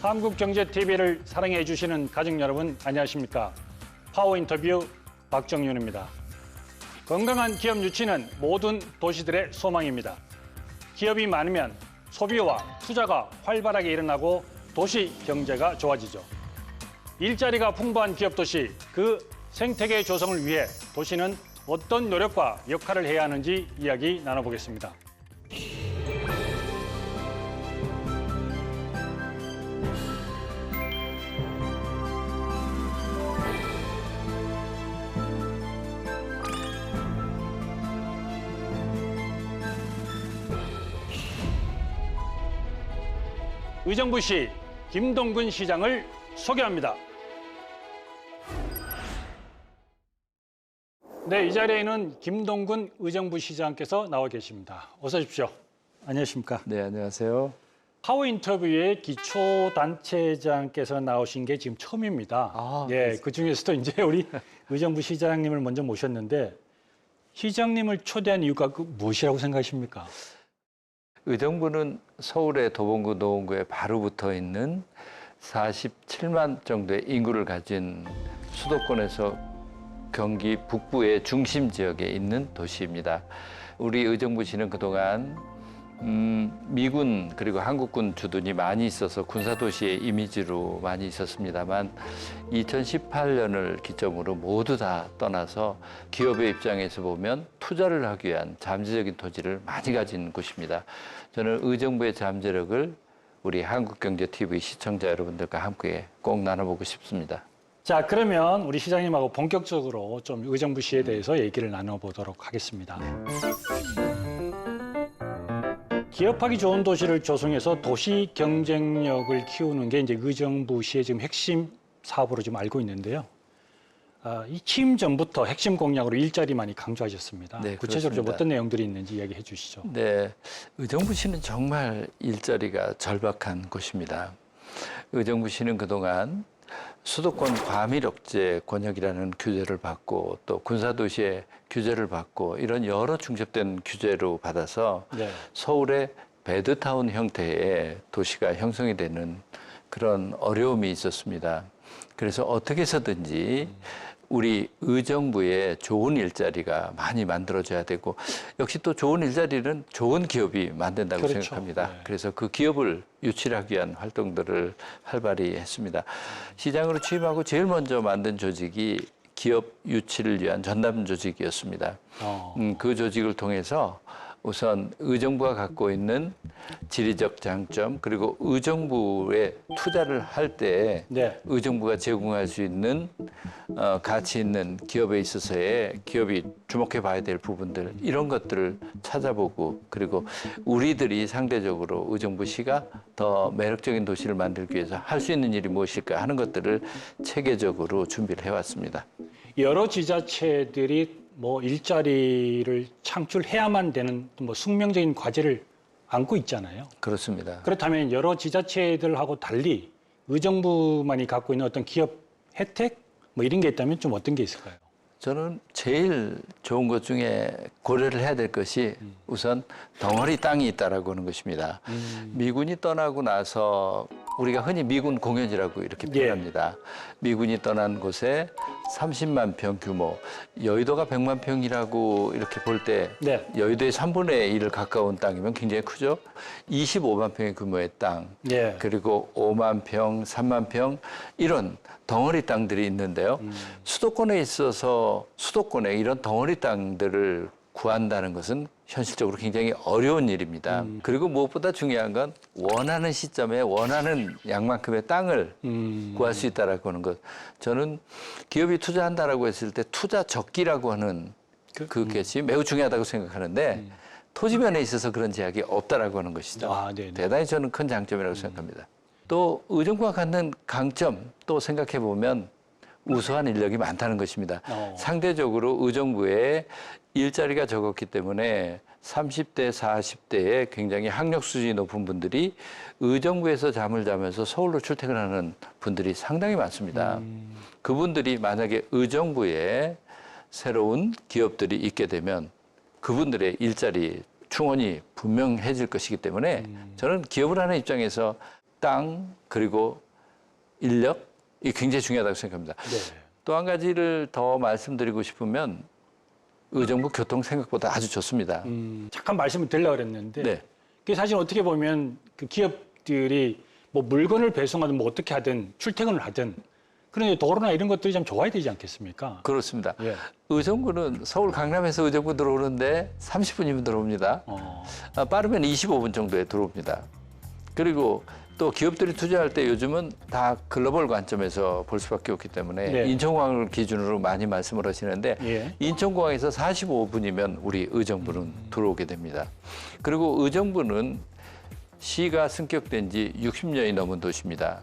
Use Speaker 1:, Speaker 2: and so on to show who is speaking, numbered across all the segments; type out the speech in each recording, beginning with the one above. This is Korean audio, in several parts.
Speaker 1: 한국경제TV를 사랑해 주시는 가족 여러분 안녕하십니까? 파워인터뷰 박정윤입니다. 건강한 기업 유치는 모든 도시들의 소망입니다. 기업이 많으면 소비와 투자가 활발하게 일어나고 도시 경제가 좋아지죠. 일자리가 풍부한 기업 도시, 그 생태계 조성을 위해 도시는 어떤 노력과 역할을 해야 하는지 이야기 나눠보겠습니다. 의정부시 김동근 시장을 소개합니다. 네, 이 자리에는 김동근 의정부시장께서 나와 계십니다. 어서 오십시오. 안녕하십니까?
Speaker 2: 네, 안녕하세요.
Speaker 1: 파워인터뷰에 기초단체장께서 나오신 게 지금 처음입니다. 예, 그 중에서도 이제 우리 의정부 시장님을 먼저 모셨는데 시장님을 초대한 이유가 무엇이라고 생각하십니까?
Speaker 2: 의정부는 서울의 도봉구, 노원구에 바로 붙어 있는 47만 정도의 인구를 가진 수도권에서 경기 북부의 중심 지역에 있는 도시입니다. 우리 의정부시는 그동안 미군 그리고 한국군 주둔이 많이 있어서 군사도시의 이미지로 많이 있었습니다만 2018년을 기점으로 모두 다 떠나서 기업의 입장에서 보면 투자를 하기 위한 잠재적인 토지를 많이 가진 곳입니다. 저는 의정부의 잠재력을 우리 한국경제TV 시청자 여러분들과 함께 꼭 나눠보고 싶습니다.
Speaker 1: 자, 그러면 우리 시장님하고 본격적으로 좀 의정부시에 대해서 얘기를 나눠보도록 하겠습니다. 기업하기 좋은 도시를 조성해서 도시 경쟁력을 키우는 게 이제 의정부시의 지금 핵심 사업으로 지금 알고 있는데요. 이 취임 전부터 핵심 공약으로 일자리 많이 강조하셨습니다.
Speaker 2: 네,
Speaker 1: 구체적으로 좀
Speaker 2: 그렇습니다.
Speaker 1: 어떤 내용들이 있는지 이야기해 주시죠.
Speaker 2: 네, 의정부시는 정말 일자리가 절박한 곳입니다. 의정부시는 그동안 수도권 과밀억제 권역이라는 규제를 받고 또 군사도시의 규제를 받고 이런 여러 중첩된 규제로 받아서
Speaker 1: 네.
Speaker 2: 서울의 배드타운 형태의 도시가 형성이 되는 그런 어려움이 있었습니다. 그래서 어떻게 해서든지 우리 의정부에 좋은 일자리가 많이 만들어져야 되고 역시 또 좋은 일자리는 좋은 기업이 만든다고
Speaker 1: 그렇죠.
Speaker 2: 생각합니다.
Speaker 1: 네.
Speaker 2: 그래서 그 기업을 유치하기 위한 활동들을 활발히 했습니다. 시장으로 취임하고 제일 먼저 만든 조직이 기업 유치를 위한 전담 조직이었습니다. 그 조직을 통해서 우선 의정부가 갖고 있는 지리적 장점 그리고 의정부에 투자를 할 때
Speaker 1: 네.
Speaker 2: 의정부가 제공할 수 있는 가치 있는 기업에 있어서의 기업이 주목해 봐야 될 부분들 이런 것들을 찾아보고 그리고 우리들이 상대적으로 의정부시가 더 매력적인 도시를 만들기 위해서 할 수 있는 일이 무엇일까 하는 것들을 체계적으로 준비를 해왔습니다.
Speaker 1: 여러 지자체들이 뭐 일자리를 창출해야만 되는 뭐 숙명적인 과제를 안고 있잖아요.
Speaker 2: 그렇습니다.
Speaker 1: 그렇다면 여러 지자체들하고 달리 의정부만이 갖고 있는 어떤 기업 혜택 뭐 이런 게 있다면 좀 어떤 게 있을까요?
Speaker 2: 저는 제일 좋은 것 중에 고려를 해야 될 것이 우선 덩어리 땅이 있다라고 하는 것입니다. 미군이 떠나고 나서 우리가 흔히 미군 공연이라고 이렇게 표현합니다. 미군이 떠난 곳에 30만 평 규모, 여의도가 100만 평이라고 이렇게 볼 때
Speaker 1: 네.
Speaker 2: 여의도의 3분의 1을 가까운 땅이면 굉장히 크죠. 25만 평의 규모의 땅,
Speaker 1: 네.
Speaker 2: 그리고 5만 평, 3만 평 이런 덩어리 땅들이 있는데요. 수도권에 있어서 수도권에 이런 덩어리 땅들을 구한다는 것은 현실적으로 굉장히 어려운 일입니다. 그리고 무엇보다 중요한 건 원하는 시점에 원하는 양만큼의 땅을 구할 수 있다는 것. 저는 기업이 투자한다라고 했을 때 투자 적기라고 하는 그것이 매우 중요하다고 생각하는데 토지면에 있어서 그런 제약이 없다라고 하는 것이죠. 대단히 저는 큰 장점이라고 생각합니다. 또 의정부가 갖는 강점 또 생각해 보면 우수한 인력이 많다는 것입니다. 상대적으로 의정부에 일자리가 적었기 때문에 30대, 40대에 굉장히 학력 수준이 높은 분들이 의정부에서 잠을 자면서 서울로 출퇴근하는 분들이 상당히 많습니다. 그분들이 만약에 의정부에 새로운 기업들이 있게 되면 그분들의 일자리 충원이 분명해질 것이기 때문에 저는 기업을 하는 입장에서 땅 그리고 인력 이 굉장히 중요하다고 생각합니다.
Speaker 1: 네.
Speaker 2: 또 한 가지를 더 말씀드리고 싶으면 의정부 교통 생각보다 아주 좋습니다.
Speaker 1: 잠깐 말씀을 드리려고 그랬는데
Speaker 2: 네.
Speaker 1: 그게 사실 어떻게 보면 그 기업들이 뭐 물건을 배송하든 뭐 어떻게 하든 출퇴근을 하든 그런데 도로나 이런 것들이 좀 좋아야 되지 않겠습니까?
Speaker 2: 그렇습니다.
Speaker 1: 예.
Speaker 2: 의정부는 서울 강남에서 의정부 들어오는데 30분이면 들어옵니다. 빠르면 25분 정도에 들어옵니다. 그리고 또 기업들이 투자할 때 요즘은 다 글로벌 관점에서 볼 수밖에 없기 때문에
Speaker 1: 네.
Speaker 2: 인천공항을 기준으로 많이 말씀을 하시는데
Speaker 1: 예.
Speaker 2: 인천공항에서 45분이면 우리 의정부는 들어오게 됩니다. 그리고 의정부는 시가 승격된 지 60년이 넘은 도시입니다.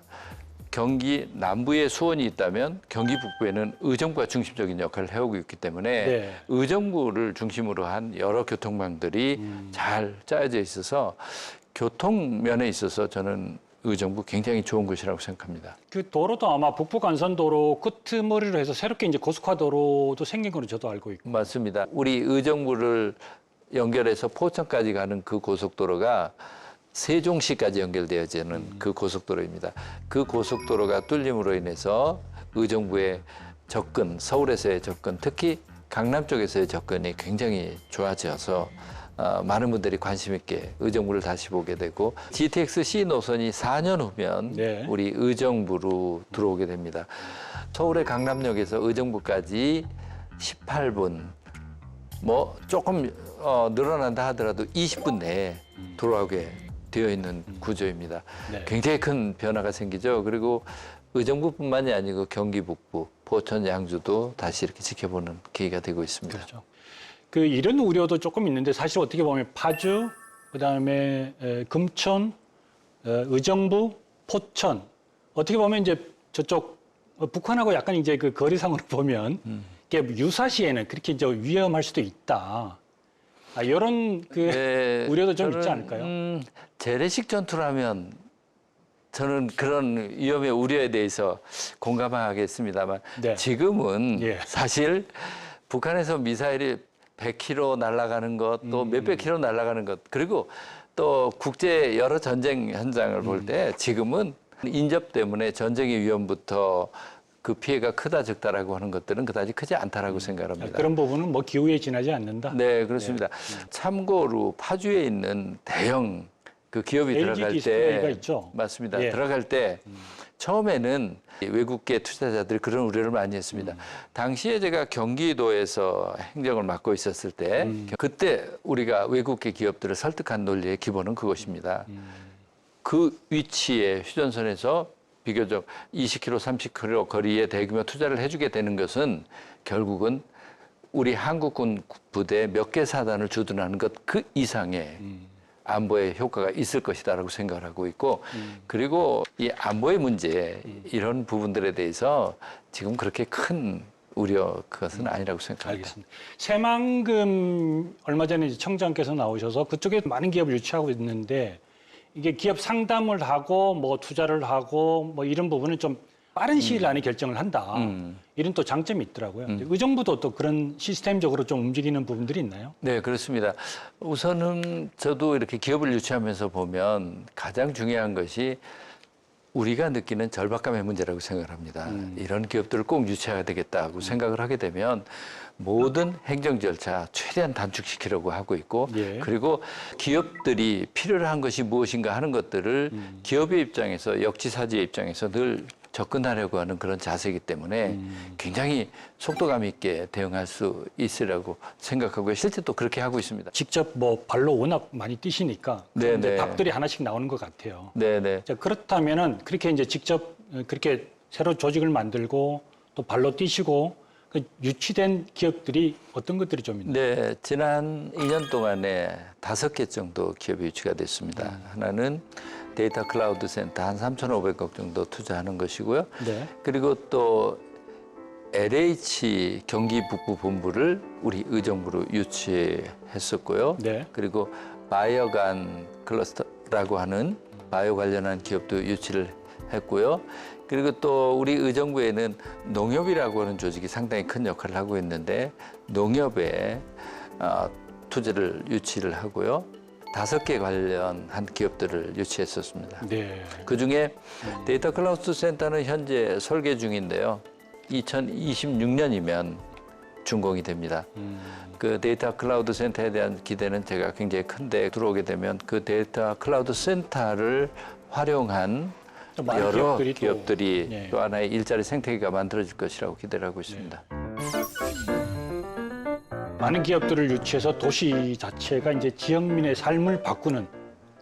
Speaker 2: 경기 남부에 수원이 있다면 경기 북부에는 의정부가 중심적인 역할을 해오고 있기 때문에
Speaker 1: 네.
Speaker 2: 의정부를 중심으로 한 여러 교통망들이 잘 짜여져 있어서 교통면에 있어서 저는 의정부 굉장히 좋은 곳이라고 생각합니다.
Speaker 1: 그 도로도 아마 북부 간선도로 끝머리로 해서 새롭게 이제 고속화도로도 생긴 걸로 저도 알고 있고.
Speaker 2: 맞습니다. 우리 의정부를 연결해서 포천까지 가는 그 고속도로가 세종시까지 연결되어지는 그 고속도로입니다. 그 고속도로가 뚫림으로 인해서 의정부의 접근, 서울에서의 접근, 특히 강남 쪽에서의 접근이 굉장히 좋아져서 많은 분들이 관심 있게 의정부를 다시 보게 되고 GTX C 노선이 4년 후면
Speaker 1: 네.
Speaker 2: 우리 의정부로 들어오게 됩니다. 서울의 강남역에서 의정부까지 18분, 뭐 조금 늘어난다 하더라도 20분 내에 돌아오게 되어 있는 구조입니다.
Speaker 1: 네.
Speaker 2: 굉장히 큰 변화가 생기죠. 그리고 의정부뿐만이 아니고 경기 북부, 포천, 양주도 다시 이렇게 지켜보는 계기가 되고 있습니다.
Speaker 1: 그렇죠. 그 이런 우려도 조금 있는데 사실 어떻게 보면 파주, 그다음에 금천, 의정부, 포천 어떻게 보면 이제 저쪽 북한하고 약간 이제 그 거리상으로 보면 이게 유사시에는 그렇게 이제 위험할 수도 있다. 이런 그
Speaker 2: 네,
Speaker 1: 우려도 좀
Speaker 2: 저는,
Speaker 1: 있지 않을까요?
Speaker 2: 재래식 전투라면 저는 그런 위험의 우려에 대해서 공감하겠습니다만
Speaker 1: 네.
Speaker 2: 지금은
Speaker 1: 예.
Speaker 2: 사실 북한에서 미사일이 100km 날아가는 것, 또 몇백 킬로 날아가는 것, 그리고 또 국제 여러 전쟁 현장을 볼 때 지금은 인접 때문에 전쟁의 위험부터 그 피해가 크다 적다라고 하는 것들은 그다지 크지 않다라고 생각합니다.
Speaker 1: 그런 부분은 뭐 기후에 지나지 않는다.
Speaker 2: 네, 그렇습니다. 참고로 파주에 있는 대형 그 기업이
Speaker 1: LG
Speaker 2: 들어갈
Speaker 1: 디스플레이가
Speaker 2: 때
Speaker 1: 있죠.
Speaker 2: 맞습니다.
Speaker 1: 예.
Speaker 2: 들어갈 때 처음에는 외국계 투자자들이 그런 우려를 많이 했습니다. 당시에 제가 경기도에서 행정을 맡고 있었을 때 그때 우리가 외국계 기업들을 설득한 논리의 기본은 그것입니다. 그 위치에 휴전선에서 비교적 20km, 30km 거리에 대규모 투자를 해주게 되는 것은 결국은 우리 한국군 부대 몇 개 사단을 주둔하는 것 그 이상의 안보의 효과가 있을 것이다라고 생각을 하고 있고 그리고 이 안보의 문제 이런 부분들에 대해서 지금 그렇게 큰 우려 그것은 아니라고 생각합니다.
Speaker 1: 알겠습니다. 새만금 얼마 전에 이제 청장께서 나오셔서 그쪽에 많은 기업을 유치하고 있는데 이게 기업 상담을 하고 뭐 투자를 하고 뭐 이런 부분은 좀 빠른 시일 안에 결정을 한다. 이런 또 장점이 있더라고요. 의정부도 또 그런 시스템적으로 좀 움직이는 부분들이 있나요?
Speaker 2: 네, 그렇습니다. 우선은 저도 이렇게 기업을 유치하면서 보면 가장 중요한 것이 우리가 느끼는 절박감의 문제라고 생각을 합니다. 이런 기업들을 꼭 유치해야 되겠다고 생각을 하게 되면 모든 행정 절차 최대한 단축시키려고 하고 있고
Speaker 1: 예.
Speaker 2: 그리고 기업들이 필요로 한 것이 무엇인가 하는 것들을 기업의 입장에서 역지사지의 입장에서 늘 접근하려고 하는 그런 자세이기 때문에 굉장히 속도감 있게 대응할 수 있으라고 생각하고요. 실제 또 그렇게 하고 있습니다.
Speaker 1: 직접 뭐 발로 워낙 많이 뛰시니까
Speaker 2: 네,
Speaker 1: 이제
Speaker 2: 네.
Speaker 1: 답들이 하나씩 나오는 것 같아요.
Speaker 2: 네네.
Speaker 1: 자, 그렇다면은 그렇게 이제 직접 그렇게 새로 조직을 만들고 또 발로 뛰시고 그 유치된 기업들이 어떤 것들이 좀 있나요?
Speaker 2: 네, 지난 2년 동안에 5개 정도 기업이 유치가 됐습니다. 하나는 데이터 클라우드 센터 한 3,500억 정도 투자하는 것이고요.
Speaker 1: 네.
Speaker 2: 그리고 또 LH 경기 북부 본부를 우리 의정부로 유치했었고요.
Speaker 1: 네.
Speaker 2: 그리고 바이오간 클러스터라고 하는 바이오 관련한 기업도 유치를 했고요. 그리고 또 우리 의정부에는 농협이라고 하는 조직이 상당히 큰 역할을 하고 있는데 농협에 투자를 유치를 하고요. 5개 관련한 기업들을 유치했었습니다.
Speaker 1: 네.
Speaker 2: 그중에 데이터 클라우드 센터는 현재 설계 중인데요. 2026년이면 준공이 됩니다. 그 데이터 클라우드 센터에 대한 기대는 제가 굉장히 큰데 들어오게 되면 그 데이터 클라우드 센터를 활용한
Speaker 1: 좀 많은
Speaker 2: 여러
Speaker 1: 기업들이
Speaker 2: 기업들이
Speaker 1: 또, 예.
Speaker 2: 또 하나의 일자리 생태계가 만들어질 것이라고 기대를 하고 있습니다.
Speaker 1: 많은 기업들을 유치해서 도시 자체가 이제 지역민의 삶을 바꾸는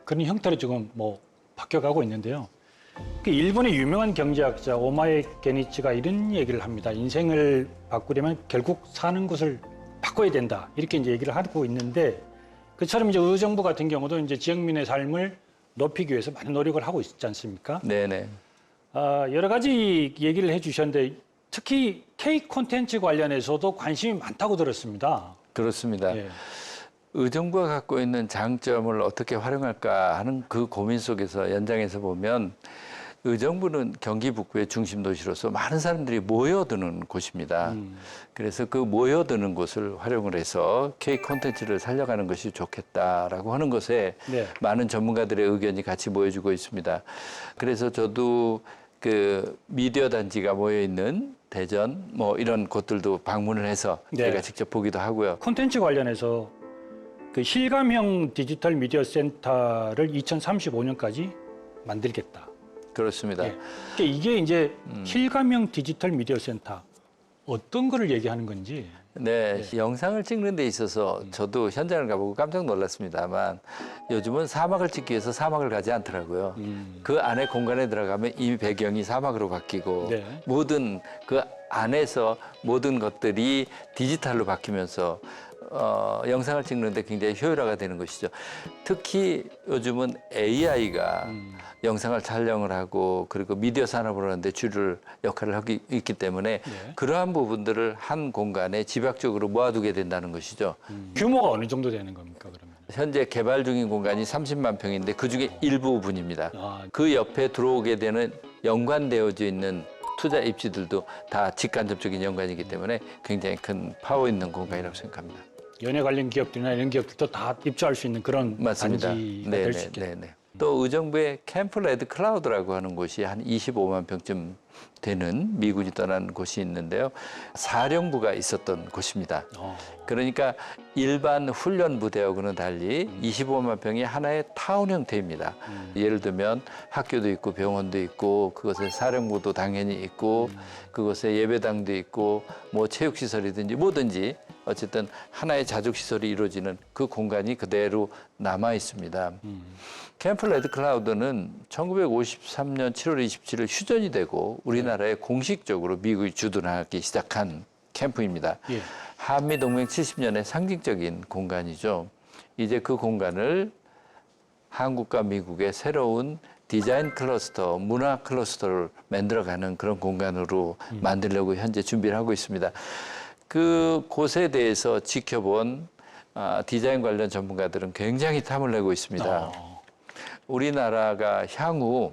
Speaker 1: 그런 형태로 지금 뭐 바뀌어가고 있는데요. 그 일본의 유명한 경제학자 오마에 게니치가 이런 얘기를 합니다. 인생을 바꾸려면 결국 사는 곳을 바꿔야 된다. 이렇게 이제 얘기를 하고 있는데 그처럼 이제 의정부 같은 경우도 이제 지역민의 삶을 높이기 위해서 많은 노력을 하고 있지 않습니까?
Speaker 2: 네네.
Speaker 1: 여러 가지 얘기를 해주셨는데 특히 K 콘텐츠 관련해서도 관심이 많다고 들었습니다.
Speaker 2: 그렇습니다.
Speaker 1: 예.
Speaker 2: 의정부가 갖고 있는 장점을 어떻게 활용할까 하는 그 고민 속에서 연장해서 보면 의정부는 경기 북부의 중심 도시로서 많은 사람들이 모여드는 곳입니다. 그래서 그 모여드는 곳을 활용을 해서 K 콘텐츠를 살려가는 것이 좋겠다라고 하는 것에
Speaker 1: 네.
Speaker 2: 많은 전문가들의 의견이 같이 모여주고 있습니다. 그래서 저도 그 미디어 단지가 모여 있는 대전 뭐 이런 곳들도 방문을 해서
Speaker 1: 네.
Speaker 2: 제가 직접 보기도 하고요.
Speaker 1: 콘텐츠 관련해서 그 실감형 디지털 미디어 센터를 2035년까지 만들겠다.
Speaker 2: 그렇습니다.
Speaker 1: 예. 그러니까 이게 이제 실감형 디지털 미디어 센터 어떤 거를 얘기하는 건지.
Speaker 2: 네, 영상을 찍는 데 있어서 저도 현장을 가보고 깜짝 놀랐습니다만 요즘은 사막을 찍기 위해서 사막을 가지 않더라고요. 그 안에 공간에 들어가면 이미 배경이 사막으로 바뀌고
Speaker 1: 네.
Speaker 2: 모든 그 안에서 모든 것들이 디지털로 바뀌면서 영상을 찍는데 굉장히 효율화가 되는 것이죠. 특히 요즘은 AI가 영상을 촬영을 하고 그리고 미디어 산업을 하는데 주를 역할을 하고 있기 때문에
Speaker 1: 네.
Speaker 2: 그러한 부분들을 한 공간에 집약적으로 모아두게 된다는 것이죠.
Speaker 1: 규모가 어느 정도 되는 겁니까, 그러면?
Speaker 2: 현재 개발 중인 공간이 30만 평인데 그중에 일부분입니다.
Speaker 1: 아,
Speaker 2: 그 옆에 들어오게 되는 연관되어져 있는 투자 입지들도 다 직간접적인 연관이기 때문에 굉장히 큰 파워 있는 공간이라고 생각합니다.
Speaker 1: 연예 관련 기업들이나 이런 기업들도 다 입주할 수 있는 그런
Speaker 2: 맞습니다.
Speaker 1: 단지가 될 수 있겠다.
Speaker 2: 네네. 또 의정부의 캠프 레드 클라우드라고 하는 곳이 한 25만 평쯤 되는 미군이 떠난 곳이 있는데요. 사령부가 있었던 곳입니다. 그러니까 일반 훈련 부대하고는 달리 25만 평이 하나의 타운 형태입니다. 예를 들면 학교도 있고 병원도 있고 그것에 사령부도 당연히 있고 그것에 예배당도 있고 뭐 체육시설이든지 뭐든지 어쨌든 하나의 자족시설이 이루어지는 그 공간이 그대로 남아 있습니다. 캠프 레드 클라우드는 1953년 7월 27일 휴전이 되고 우리나라에 공식적으로 미국이 주둔하기 시작한 캠프입니다.
Speaker 1: 예.
Speaker 2: 한미동맹 70년의 상징적인 공간이죠. 이제 그 공간을 한국과 미국의 새로운 디자인 클러스터, 문화 클러스터를 만들어가는 그런 공간으로 만들려고 현재 준비를 하고 있습니다. 그 곳에 대해서 지켜본 디자인 관련 전문가들은 굉장히 탐을 내고 있습니다. 우리나라가 향후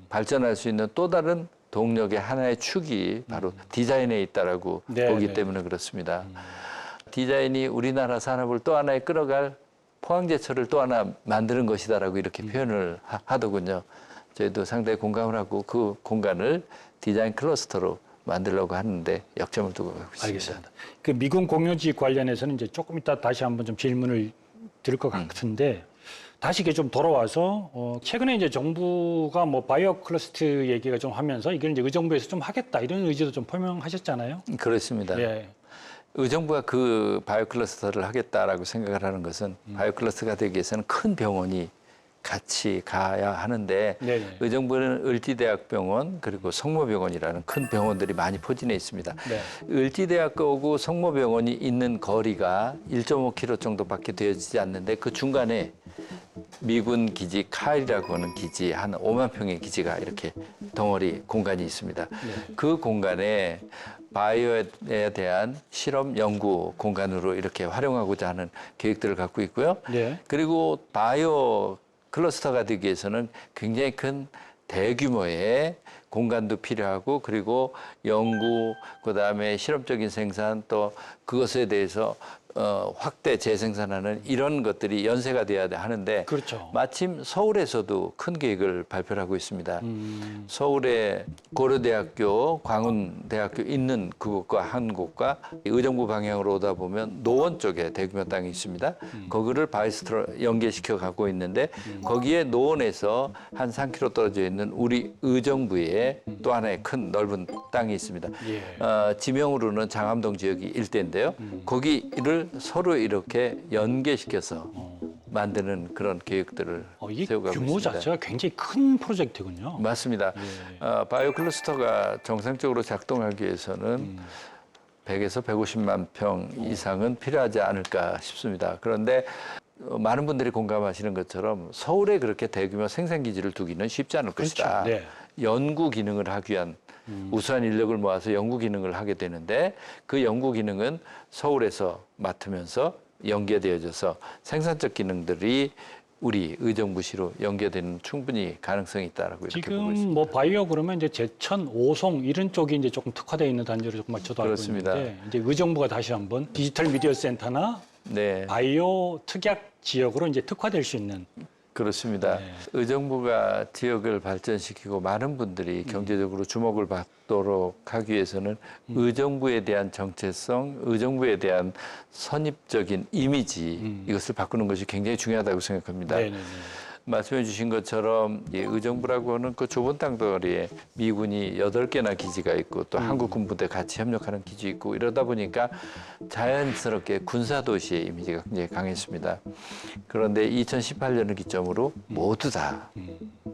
Speaker 2: 발전할 수 있는 또 다른 동력의 하나의 축이 바로 디자인에 있다라고
Speaker 1: 네,
Speaker 2: 보기
Speaker 1: 네.
Speaker 2: 때문에 그렇습니다. 디자인이 우리나라 산업을 또 하나의 끌어갈 포항제철을 또 하나 만드는 것이다라고 이렇게 표현을 하더군요. 저희도 상당히 공감을 하고 그 공간을 디자인 클러스터로 만들려고 하는데 역점을 두고 가고 있습니다.
Speaker 1: 알겠습니다. 그 미군 공유지 관련해서는 이제 조금 이따 다시 한번 좀 질문을 드릴 것 같은데 다시 이게 좀 돌아와서 최근에 이제 정부가 뭐 바이오 클러스터 얘기가 좀 하면서 이걸 이제 의정부에서 좀 하겠다 이런 의지도 좀 표명하셨잖아요.
Speaker 2: 그렇습니다.
Speaker 1: 예.
Speaker 2: 의정부가 그 바이오 클러스터를 하겠다라고 생각을 하는 것은 바이오 클러스터가 되기 위해서는 큰 병원이 같이 가야 하는데
Speaker 1: 네네.
Speaker 2: 의정부는 을지대학병원 그리고 성모병원이라는 큰 병원들이 많이 포진해 있습니다.
Speaker 1: 네.
Speaker 2: 을지대학교하고 성모병원이 있는 거리가 1.5km 정도밖에 되어지지 않는데 그 중간에 미군 기지 카일이라고 하는 기지 한 5만 평의 기지가 이렇게 덩어리 공간이 있습니다. 그 공간에 바이오에 대한 실험 연구 공간으로 이렇게 활용하고자 하는 계획들을 갖고 있고요.
Speaker 1: 네.
Speaker 2: 그리고 바이오 클러스터가 되기 위해서는 굉장히 큰 대규모의 공간도 필요하고 그리고 연구 그다음에 실험적인 생산 또 그것에 대해서 확대 재생산하는 이런 것들이 연세가 돼야 하는데
Speaker 1: 그렇죠.
Speaker 2: 마침 서울에서도 큰 계획을 발표를 하고 있습니다. 서울에 고려대학교, 광운대학교 있는 그곳과 한 곳과 의정부 방향으로 오다 보면 노원 쪽에 대규모 땅이 있습니다. 거기를 바이스트로 연계시켜 가고 있는데 거기에 노원에서 한 3km 떨어져 있는 우리 의정부에 또 하나의 큰 넓은 땅이 있습니다.
Speaker 1: 예.
Speaker 2: 지명으로는 장암동 지역이 일대인데요. 거기를 서로 이렇게 연계시켜서 만드는 그런 계획들을
Speaker 1: 이게
Speaker 2: 세워가고
Speaker 1: 규모
Speaker 2: 있습니다.
Speaker 1: 자체가 굉장히 큰 프로젝트군요.
Speaker 2: 맞습니다. 바이오 클러스터가 정상적으로 작동하기 위해서는 100에서 150만 평 이상은 필요하지 않을까 싶습니다. 그런데 많은 분들이 공감하시는 것처럼 서울에 그렇게 대규모 생산기지를 두기는 쉽지 않을 것이다.
Speaker 1: 네.
Speaker 2: 연구 기능을 하기 위한 우수한 인력을 모아서 연구 기능을 하게 되는데 그 연구 기능은 서울에서 맡으면서 연계되어져서 생산적 기능들이 우리 의정부시로 연계되는 충분히 가능성이 있다라고 이렇게 보고 있습니다.
Speaker 1: 지금 뭐 바이오 그러면 이제 제천, 오송 이런 쪽이 이제 조금 특화되어 있는 단지로 정말 저도 알고
Speaker 2: 그렇습니다.
Speaker 1: 있는데 이제 의정부가 다시 한번 디지털 미디어 센터나
Speaker 2: 네.
Speaker 1: 바이오 특약 지역으로 이제 특화될 수 있는
Speaker 2: 그렇습니다.
Speaker 1: 네.
Speaker 2: 의정부가 지역을 발전시키고 많은 분들이 경제적으로 주목을 받도록 하기 위해서는 의정부에 대한 정체성, 의정부에 대한 선입적인 이미지 이것을 바꾸는 것이 굉장히 중요하다고 생각합니다.
Speaker 1: 네네네.
Speaker 2: 말씀해 주신 것처럼 이 의정부라고 하는 그 좁은 땅덩어리에 미군이 8개나 기지가 있고 또 한국 군부대 같이 협력하는 기지 있고 이러다 보니까 자연스럽게 군사도시의 이미지가 굉장히 강했습니다. 그런데 2018년을 기점으로 모두 다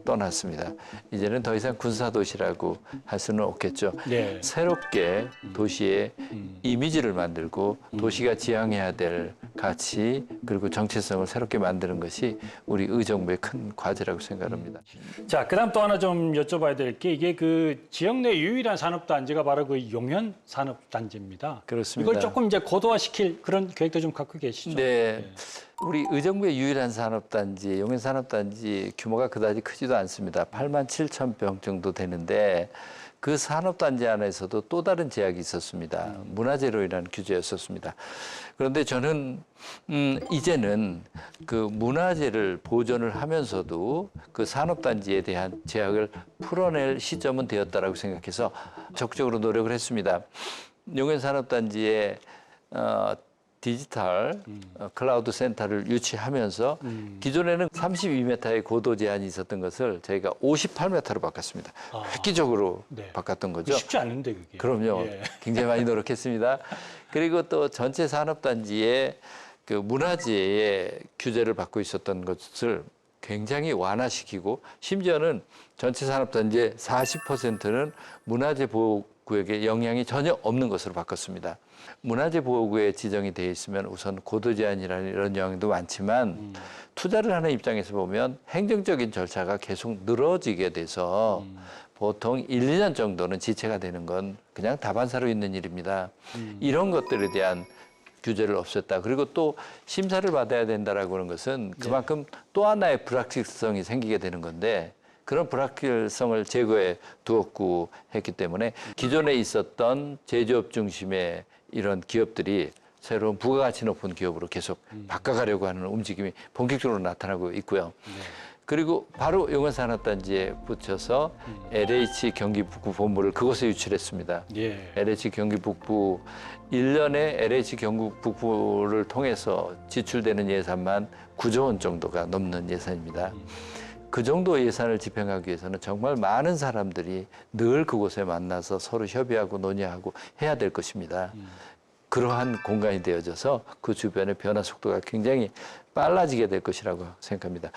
Speaker 2: 떠났습니다. 이제는 더 이상 군사도시라고 할 수는 없겠죠.
Speaker 1: 네.
Speaker 2: 새롭게 도시의 이미지를 만들고 도시가 지향해야 될 가치 그리고 정체성을 새롭게 만드는 것이 우리 의정부의 큰 과제라고 생각합니다.
Speaker 1: 자, 그다음 또 하나 좀 여쭤봐야 될 게 이게 그 지역 내 유일한 산업단지가 바로 그 용현 산업단지입니다.
Speaker 2: 그렇습니다.
Speaker 1: 이걸 조금 이제 고도화시킬 그런 계획도 좀 갖고 계시죠?
Speaker 2: 네. 우리 의정부의 유일한 산업단지, 용현 산업단지 규모가 그다지 크지도 않습니다. 8만 7천 평 정도 되는데 그 산업단지 안에서도 또 다른 제약이 있었습니다. 문화재로 인한 규제였었습니다. 그런데 저는 이제는 그 문화재를 보존을 하면서도 그 산업단지에 대한 제약을 풀어낼 시점은 되었다라고 생각해서 적극적으로 노력을 했습니다. 용현 산업단지에 디지털 클라우드 센터를 유치하면서 기존에는 32m의 고도 제한이 있었던 것을 저희가 58m로 바꿨습니다. 획기적으로
Speaker 1: 네.
Speaker 2: 바꿨던 거죠.
Speaker 1: 쉽지 않은데 그게.
Speaker 2: 그럼요.
Speaker 1: 예.
Speaker 2: 굉장히 많이 노력했습니다. 그리고 또 전체 산업단지에 그 문화재의 규제를 받고 있었던 것을 굉장히 완화시키고 심지어는 전체 산업단지의 40%는 문화재 보호구역에 영향이 전혀 없는 것으로 바꿨습니다. 문화재 보호구에 지정이 되어 있으면 우선 고도 제한이라는 이런 영향도 많지만 투자를 하는 입장에서 보면 행정적인 절차가 계속 늘어지게 돼서 보통 1, 2년 정도는 지체가 되는 건 그냥 다반사로 있는 일입니다. 이런 것들에 대한 규제를 없앴다. 그리고 또 심사를 받아야 된다라고 하는 것은 그만큼 또 하나의 불확실성이 생기게 되는 건데 그런 불확실성을 제거해 두었고 했기 때문에 기존에 있었던 제조업 중심의 이런 기업들이 새로운 부가가치 높은 기업으로 계속 바꿔가려고 하는 움직임이 본격적으로 나타나고 있고요. 그리고 바로 용현산업단지에 붙여서 LH 경기북부 본부를 그곳에 유치했습니다.
Speaker 1: 예.
Speaker 2: LH 경기북부 1년에 LH 경기북부를 통해서 지출되는 예산만 9조 원 정도가 넘는 예산입니다. 그 정도 예산을 집행하기 위해서는 정말 많은 사람들이 늘 그곳에 만나서 서로 협의하고 논의하고 해야 될 것입니다. 그러한 공간이 되어져서 그 주변의 변화 속도가 굉장히 빨라지게 될 것이라고 생각합니다.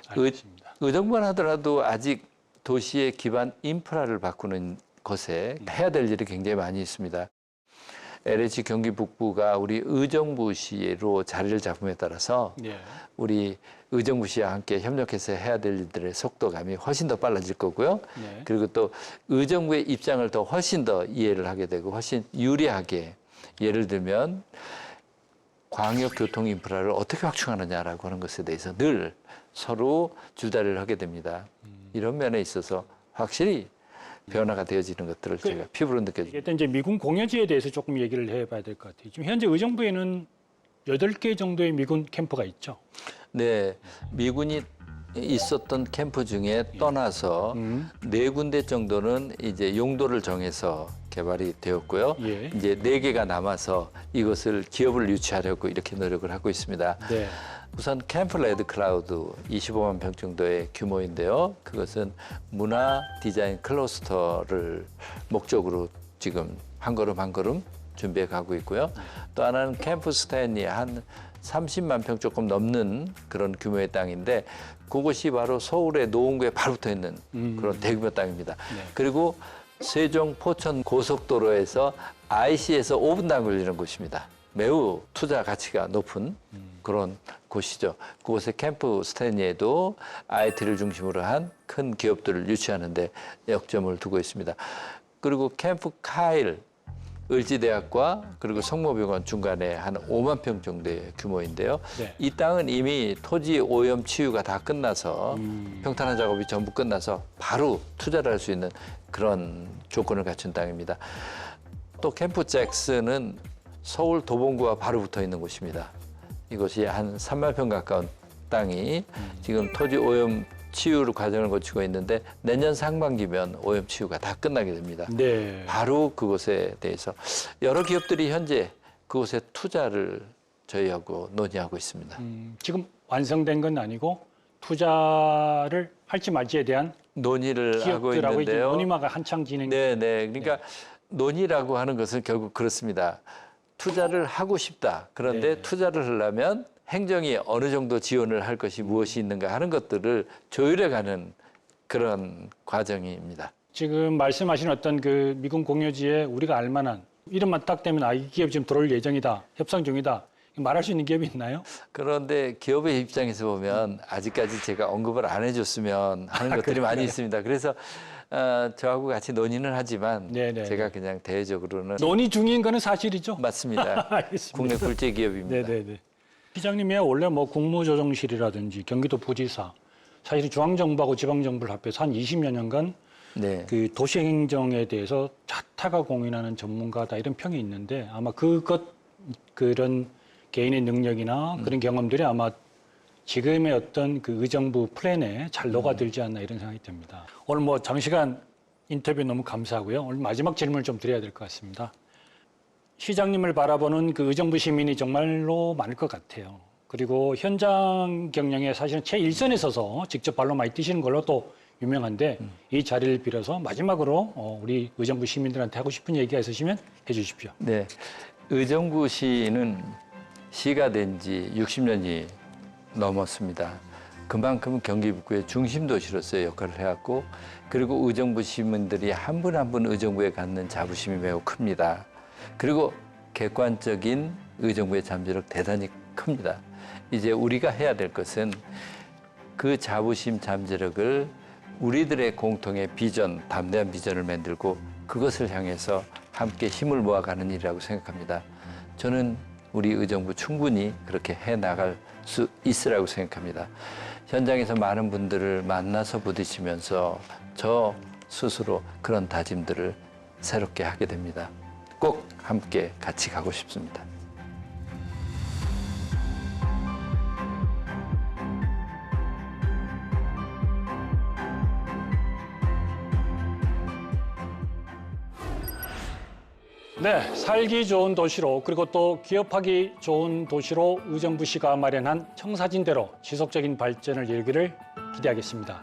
Speaker 1: 알겠습니다.
Speaker 2: 의정부만 하더라도 아직 도시의 기반 인프라를 바꾸는 것에 해야 될 일이 굉장히 많이 있습니다. LH 경기북부가 우리 의정부시로 자리를 잡음에 따라서
Speaker 1: 예.
Speaker 2: 우리 의정부시와 함께 협력해서 해야 될 일들의 속도감이 훨씬 더 빨라질 거고요.
Speaker 1: 네.
Speaker 2: 그리고 또 의정부의 입장을 더 훨씬 더 이해를 하게 되고 훨씬 유리하게 예를 들면 광역 교통 인프라를 어떻게 확충하느냐라고 하는 것에 대해서 늘 서로 줄다리를 하게 됩니다. 이런 면에 있어서 확실히 변화가 되어지는 것들을 제가 피부로 느껴집니다.
Speaker 1: 이게 이제 미군 공여지에 대해서 조금 얘기를 해봐야 될 것 같아요. 지금 현재 의정부에는 8개 정도의 미군 캠프가 있죠.
Speaker 2: 네, 미군이 있었던 캠프 중에 떠나서 4군데 정도는 이제 용도를 정해서 개발이 되었고요.
Speaker 1: 예.
Speaker 2: 이제 4개가 남아서 이것을 기업을 유치하려고 이렇게 노력을 하고 있습니다.
Speaker 1: 네.
Speaker 2: 우선 캠프 레드 클라우드 25만 평 정도의 규모인데요. 그것은 문화 디자인 클러스터를 목적으로 지금 한 걸음 한 걸음 준비해 가고 있고요. 또 하나는 캠프 스탠리 한 30만 평 조금 넘는 그런 규모의 땅인데 그것이 바로 서울의 노원구에 바로 붙어 있는 그런 대규모 땅입니다.
Speaker 1: 네.
Speaker 2: 그리고 세종 포천 고속도로에서 IC에서 5분도 걸리는 곳입니다. 매우 투자 가치가 높은 그런 곳이죠. 그곳에 캠프 스탠리에도 IT를 중심으로 한 큰 기업들을 유치하는데 역점을 두고 있습니다. 그리고 캠프 카일 을지대학과 그리고 성모병원 중간에 한 5만 평 정도의 규모인데요.
Speaker 1: 네.
Speaker 2: 이 땅은 이미 토지 오염 치유가 다 끝나서 평탄화 작업이 전부 끝나서 바로 투자를 할 수 있는 그런 조건을 갖춘 땅입니다. 또 캠프 잭슨은 서울 도봉구와 바로 붙어 있는 곳입니다. 이곳이 한 3만 평 가까운 땅이 지금 토지 오염 치유 과정을 거치고 있는데 내년 상반기면 오염 치유가 다 끝나게 됩니다.
Speaker 1: 네.
Speaker 2: 바로 그곳에 대해서 여러 기업들이 현재 그곳에 투자를 저희하고 논의하고 있습니다.
Speaker 1: 지금 완성된 건 아니고 투자를 할지 말지에 대한
Speaker 2: 논의를 하고
Speaker 1: 기업들하고 이제
Speaker 2: 있는데요.
Speaker 1: 논의가 한창 진행.
Speaker 2: 네네. 그러니까 논의라고 하는 것은 결국 그렇습니다. 투자를 하고 싶다. 그런데
Speaker 1: 네.
Speaker 2: 투자를 하려면 행정이 어느 정도 지원을 할 것이 무엇이 있는가 하는 것들을 조율해가는 그런 과정입니다.
Speaker 1: 지금 말씀하신 어떤 그 미군 공유지에 우리가 알만한 이름만 딱 되면 이 기업 지금 들어올 예정이다, 협상 중이다 말할 수 있는 기업이 있나요?
Speaker 2: 그런데 기업의 입장에서 보면 아직까지 제가 언급을 안 해줬으면 하는 것들이 많이 있습니다. 그래서 저하고 같이 논의는 하지만
Speaker 1: 네네.
Speaker 2: 제가 그냥 대외적으로는
Speaker 1: 논의 중인 거는 사실이죠.
Speaker 2: 맞습니다.
Speaker 1: 알겠습니다.
Speaker 2: 국내 굴제 기업입니다.
Speaker 1: 네네네. 시장님이 원래 뭐 국무조정실이라든지 경기도 부지사, 사실 중앙정부하고 지방정부를 합해서 한 20여 년간
Speaker 2: 네.
Speaker 1: 그 도시행정에 대해서 자타가 공인하는 전문가다 이런 평이 있는데 아마 그런 개인의 능력이나 그런 경험들이 아마 지금의 어떤 그 의정부 플랜에 잘 녹아들지 않나 이런 생각이 듭니다. 오늘 뭐 장시간 인터뷰 너무 감사하고요. 오늘 마지막 질문을 좀 드려야 될 것 같습니다. 시장님을 바라보는 그 의정부 시민이 정말로 많을 것 같아요. 그리고 현장 경영에 사실은 최일선에 서서 직접 발로 많이 뛰시는 걸로 또 유명한데 이 자리를 빌어서 마지막으로 우리 의정부 시민들한테 하고 싶은 얘기가 있으시면 해주십시오.
Speaker 2: 네. 의정부시는 시가 된 지 60년이 넘었습니다. 그만큼 경기북부의 중심 도시로서의 역할을 해왔고 그리고 의정부 시민들이 한 분 한 분 의정부에 갖는 자부심이 매우 큽니다. 그리고 객관적인 의정부의 잠재력 대단히 큽니다. 이제 우리가 해야 될 것은 그 자부심 잠재력을 우리들의 공통의 비전, 담대한 비전을 만들고 그것을 향해서 함께 힘을 모아가는 일이라고 생각합니다. 저는 우리 의정부 충분히 그렇게 해나갈 수 있으라고 생각합니다. 현장에서 많은 분들을 만나서 부딪히면서 저 스스로 그런 다짐들을 새롭게 하게 됩니다. 꼭 함께 같이 가고 싶습니다.
Speaker 1: 네, 살기 좋은 도시로 그리고 또 기업하기 좋은 도시로 의정부시가 마련한 청사진대로 지속적인 발전을 이루기를 기대하겠습니다.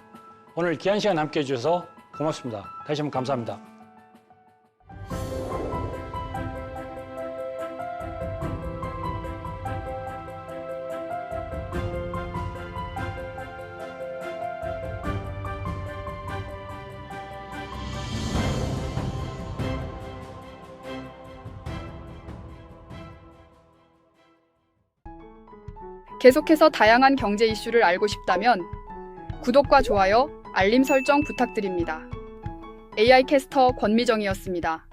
Speaker 1: 오늘 귀한 시간 함께해 주셔서 고맙습니다. 다시 한번 감사합니다.
Speaker 3: 계속해서 다양한 경제 이슈를 알고 싶다면 구독과 좋아요, 알림 설정 부탁드립니다. AI 캐스터 권미정이었습니다.